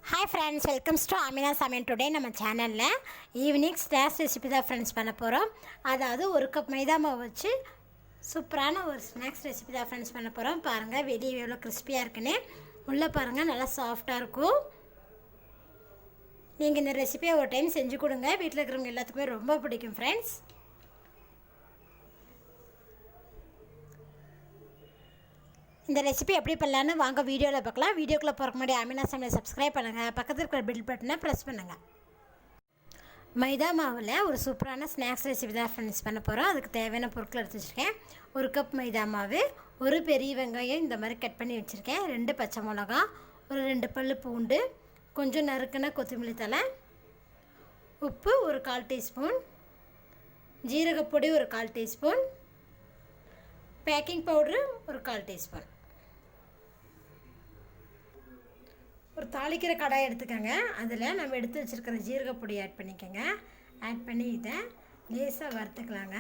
Hi friends, welcome to Amina Samen. Today நம்ம சேனல்ல evening snacks recipe தான் friends பண்ண போகிறோம். அதாவது ஒரு கப் மைதா மாவு வச்சு சூப்பரான ஒரு ஸ்நாக்ஸ் ரெசிபி தான் ஃப்ரெண்ட்ஸ் பண்ண போகிறோம். பாருங்கள் வெளியே எவ்வளோ கிறிஸ்பியாக இருக்குன்னு, உள்ளே பாருங்கள் நல்லா சாஃப்டாக இருக்கும். நீங்கள் இந்த ரெசிபியை ஒரு டைம் செஞ்சு கொடுங்க, வீட்டில் இருக்கிறவங்க எல்லாத்துக்குமே ரொம்ப பிடிக்கும் ஃப்ரெண்ட்ஸ். இந்த ரெசிபி எப்படி பண்ணலான்னு வாங்க வீடியோவில் பார்க்கலாம். வீடியோக்குள்ளே போகிறக்கு முன்னாடி அமினா சமையல் சப்ஸ்கிரைப் பண்ணுங்கள், பக்கத்தில் இருக்கிற பில் பட்டனை ப்ரெஸ் பண்ணுங்கள். மைதா மாவில் ஒரு சூப்பரான ஸ்நாக்ஸ் ரெசிபி தான் ஃப்ரெண்ட்ஸ் பண்ண போகிறோம். அதுக்கு தேவையான பொருட்கள் எடுத்து வச்சுருக்கேன். ஒரு கப் மைதா மாவு, ஒரு பெரிய வெங்காயம் இந்த மாதிரி கட் பண்ணி வச்சுருக்கேன், 2 பச்சை மிளகா, ஒரு 2 பல் பூண்டு, கொஞ்சம் நறுக்குன கொத்தமல்லி தழை, உப்பு ஒரு 1/4 டீஸ்பூன், ஜீரகப்பொடி ஒரு 1/4 டீஸ்பூன், பேக்கிங் பவுட்ரு ஒரு 1/4 டீஸ்பூன். ஒரு தாளிக்கிற கடாய் எடுத்துக்கோங்க. அதில் நம்ம எடுத்து வச்சுருக்கிற ஜீரகப்பொடி ஆட் பண்ணிக்கோங்க. ஆட் பண்ணி இதை லேசாக வறுத்துக்கலாங்க.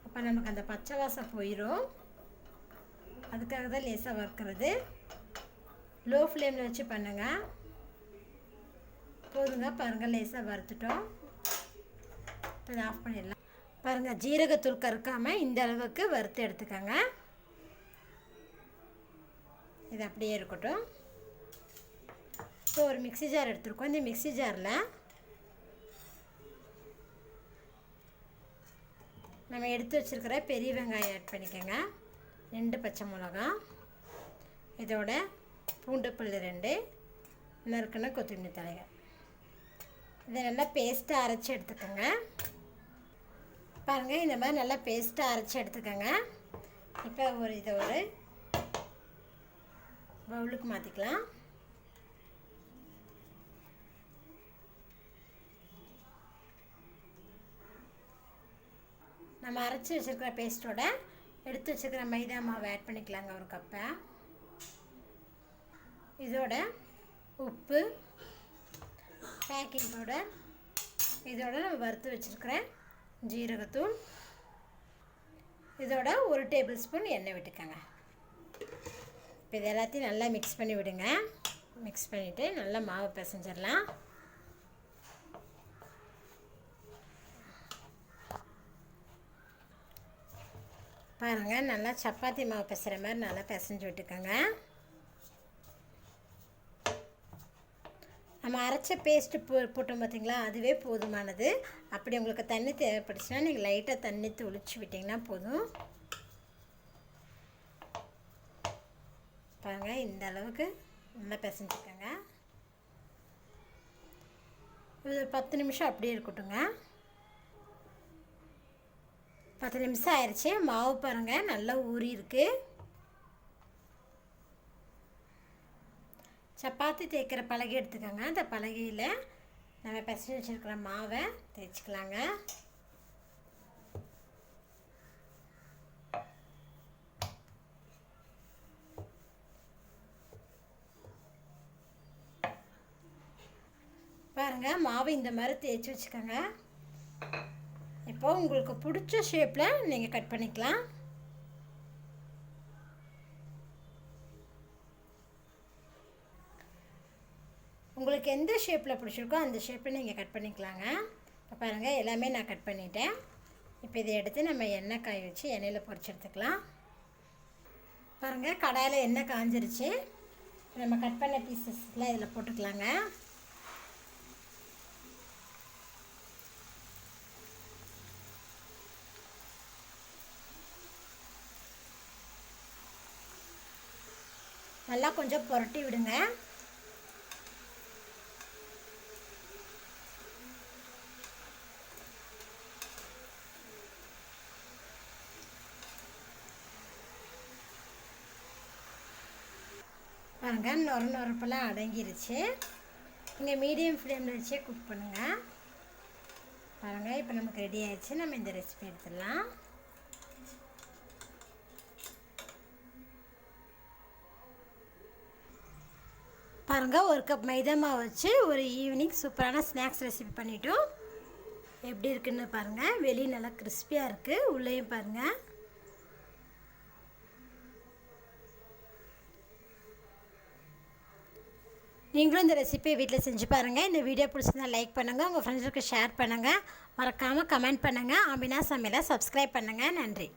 அப்போ நமக்கு அந்த பச்சை வாசம் போயிடும். அதுக்காக தான் லேசாக வறுக்கிறது. லோ ஃப்ளேமில் வச்சு பண்ணுங்கள். போதுங்க, பாருங்கள் லேசாக வறுத்துட்டோம். இப்போ இதை ஆஃப் பண்ணிடலாம். பாருங்கள், ஜீரகத்தூள் கறுக்காமல் இந்த அளவுக்கு வறுத்து எடுத்துக்கோங்க. இது அப்படியே இருக்கட்டும். இப்போ ஒரு மிக்ஸி ஜார் எடுத்துருக்கோம். இந்த மிக்ஸி ஜாரில் நம்ம எடுத்து வச்சுருக்கிற பெரிய வெங்காயம் ஆட் பண்ணிக்கோங்க, 2 பச்சை மிளகா, இதோட பூண்டு பல் 2, நறுக்குன கொத்தமல்லி தழைகள். இதை நல்லா பேஸ்ட்டாக அரைச்சி எடுத்துக்கோங்க. பாருங்கள், இந்த மாதிரி நல்லா பேஸ்ட்டாக அரைச்சி எடுத்துக்கோங்க. இப்போ இதை ஒரு பவுலுக்கு மாற்றிக்கலாம். நம்ம அரைச்சி வச்சுருக்கிற பேஸ்ட்டோட எடுத்து வச்சுருக்கிற மைதா மாவை ஆட் பண்ணிக்கலாங்க, ஒரு கப்பை. இதோட உப்பு, பேக்கிங் பவுடர், இதோட நம்ம வறுத்து வச்சுருக்கிற ஜீரகத்தூள், இதோட 1 டேபிள் ஸ்பூன் எண்ணெய் விட்டுக்கோங்க. இப்போ இது எல்லாத்தையும் நல்லா மிக்ஸ் பண்ணி விடுங்க. மிக்ஸ் பண்ணிவிட்டு நல்லா மாவை பிசைஞ்சிடலாம். பாருங்கள், நல்லா சப்பாத்தி மாவு பிசைகிற மாதிரி நல்லா பிசைஞ்சு விட்டுக்கோங்க. நம்ம அரைச்ச பேஸ்ட்டு போட்டோம் பார்த்திங்களா, அதுவே போதுமானது. அப்படி உங்களுக்கு தண்ணி தேவைப்பட்டுச்சுன்னா நீங்கள் லைட்டாக தண்ணி தெளிச்சு விட்டிங்கன்னா போதும். பாருங்கள், இந்த அளவுக்கு நல்லா பிசைஞ்சுக்கோங்க. இது ஒரு 10 நிமிஷம் அப்படியே இருக்கட்டுங்க. 10 நிமிஷம் ஆயிடுச்சு. மாவு பாருங்கள் நல்லா ஊறி இருக்குது. சப்பாத்தி தேய்க்கிற பலகை எடுத்துக்கோங்க. அந்த பலகையில் நம்ம பிசைஞ்சு வச்சுருக்கிற மாவை தேய்ச்சிக்கலாங்க. பாருங்கள், மாவு இந்த மாதிரி தேய்ச்சி வச்சுக்கோங்க. இப்போ உங்களுக்கு பிடிச்ச ஷேப்பில் நீங்கள் கட் பண்ணிக்கலாம். உங்களுக்கு எந்த ஷேப்பில் பிடிச்சிருக்கோ அந்த ஷேப்பில் நீங்கள் கட் பண்ணிக்கலாங்க. இப்போ பாருங்கள், எல்லாமே நான் கட் பண்ணிட்டேன். இப்போ இதை எடுத்து நம்ம எண்ணெய் காய வச்சு எண்ணெயில் பொரிச்சு எடுத்துக்கலாம். பாருங்கள், கடாயில் எண்ணெய் காஞ்சிருச்சு. நம்ம கட் பண்ண பீசஸ்லாம் இதில் போட்டுக்கலாங்க. நல்லா கொஞ்சம் புரட்டி விடுங்க. பாருங்கள், நொறுப்பெல்லாம் அடங்கிருச்சு. நீங்கள் மீடியம் ஃப்ளேமில் வச்சே குக் பண்ணுங்கள். பாருங்கள், இப்போ நமக்கு ரெடி ஆயிடுச்சு. நம்ம இந்த ரெசிபி எடுத்துடலாம். பாருங்கள், ஒரு கப் மைதா மாவு வச்சு ஒரு ஈவினிங் சூப்பரான ஸ்நாக்ஸ் ரெசிபி பண்ணிட்டோம். எப்படி இருக்குன்னு பாருங்கள். வெளியே நல்லா கிறிஸ்பியாக இருக்குது, உள்ளேயும் பாருங்கள். நீங்களும் இந்த ரெசிபியை வீட்டில் செஞ்சு பாருங்கள். இந்த வீடியோ பிடிச்சிருந்தா லைக் பண்ணுங்கள், உங்கள் ஃப்ரெண்ட்ஸுக்கு ஷேர் பண்ணுங்கள், மறக்காமல் கமெண்ட் பண்ணுங்கள். ஆமினா சமையலை சப்ஸ்கிரைப் பண்ணுங்கள். நன்றி.